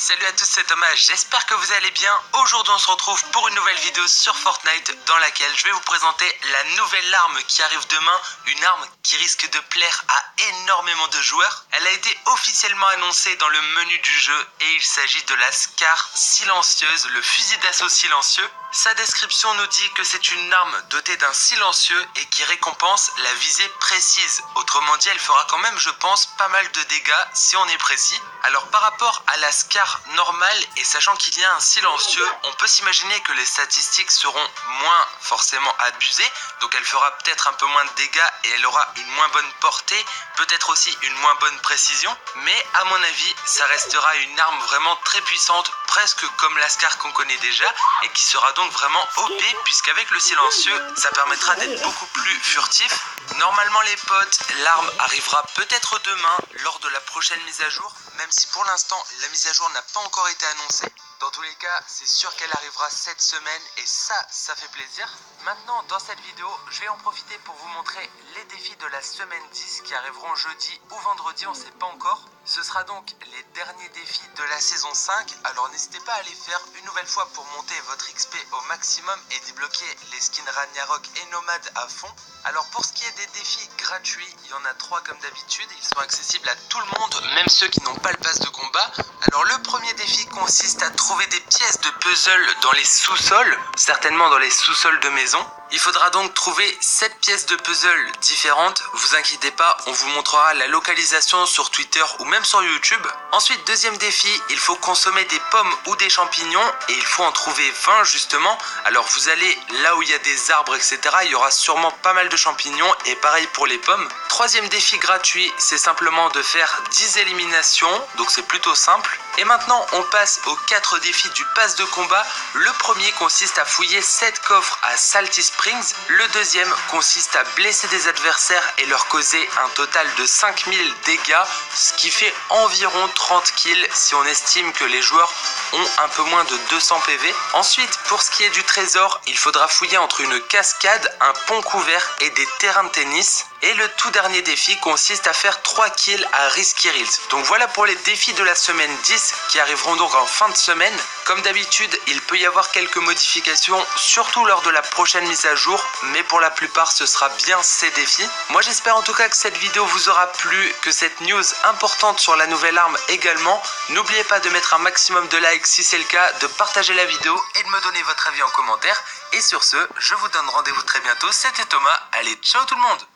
Salut à tous, c'est Thomas, j'espère que vous allez bien. Aujourd'hui on se retrouve pour une nouvelle vidéo sur Fortnite dans laquelle je vais vous présenter la nouvelle arme qui arrive demain. Une arme qui risque de plaire à énormément de joueurs. Elle a été officiellement annoncée dans le menu du jeu et il s'agit de la Scar silencieuse, le fusil d'assaut silencieux. Sa description nous dit que c'est une arme dotée d'un silencieux et qui récompense la visée précise. Autrement dit, elle fera quand même, je pense, pas mal de dégâts si on est précis. Alors par rapport à la Scar normale et sachant qu'il y a un silencieux, on peut s'imaginer que les statistiques seront moins forcément abusées. Donc elle fera peut-être un peu moins de dégâts et elle aura une moins bonne portée, peut-être aussi une moins bonne précision. Mais à mon avis, ça restera une arme vraiment très puissante, presque comme la Scar qu'on connaît déjà et qui sera donc vraiment OP puisqu'avec le silencieux, ça permettra d'être beaucoup plus furtif. Normalement les potes, l'arme arrivera peut-être demain lors de la prochaine mise à jour, même si pour l'instant la mise à jour n'a pas encore été annoncée. Dans tous les cas, c'est sûr qu'elle arrivera cette semaine et ça fait plaisir. Maintenant, dans cette vidéo, je vais en profiter pour vous montrer les défis de la semaine 10 qui arriveront jeudi ou vendredi, on ne sait pas encore. Ce sera donc les derniers défis de la saison 5, alors n'hésitez pas à les faire une nouvelle fois pour monter votre XP au maximum et débloquer les skins Ragnarok et Nomade à fond. Alors pour ce qui est des défis gratuits, il y en a 3 comme d'habitude, ils sont accessibles à tout le monde, même ceux qui n'ont pas le pass de combat. Alors le premier défi consiste à trouver des pièces de puzzle dans les sous-sols, certainement dans les sous-sols de maison. Il faudra donc trouver 7 pièces de puzzle différentes, vous inquiétez pas, on vous montrera la localisation sur Twitter ou même sur YouTube. Ensuite, deuxième défi, il faut consommer des pommes ou des champignons et il faut en trouver 20 justement. Alors vous allez là où il y a des arbres etc, il y aura sûrement pas mal de champignons et pareil pour les pommes. Troisième défi gratuit, c'est simplement de faire 10 éliminations, donc c'est plutôt simple. Et maintenant on passe aux 4 défis du pass de combat. Le premier consiste à fouiller 7 coffres à Salty Springs. Le deuxième consiste à blesser des adversaires et leur causer un total de 5000 dégâts, ce qui fait environ 30 kills si on estime que les joueurs ont un peu moins de 200 PV. Ensuite, pour ce qui est du trésor, il faudra fouiller entre une cascade, un pont couvert et des terrains de tennis. Et le tout dernier défi consiste à faire 3 kills à Risky Reels. Donc voilà pour les défis de la semaine 10 qui arriveront donc en fin de semaine. Comme d'habitude, il peut y avoir quelques modifications, surtout lors de la prochaine mise à jour, mais pour la plupart ce sera bien ces défis. Moi j'espère en tout cas que cette vidéo vous aura plu, que cette news importante sur la nouvelle arme également. N'oubliez pas de mettre un maximum de likes si c'est le cas, de partager la vidéo et de me donner votre avis en commentaire. Et sur ce, je vous donne rendez-vous très bientôt, c'était Thomas, allez ciao tout le monde!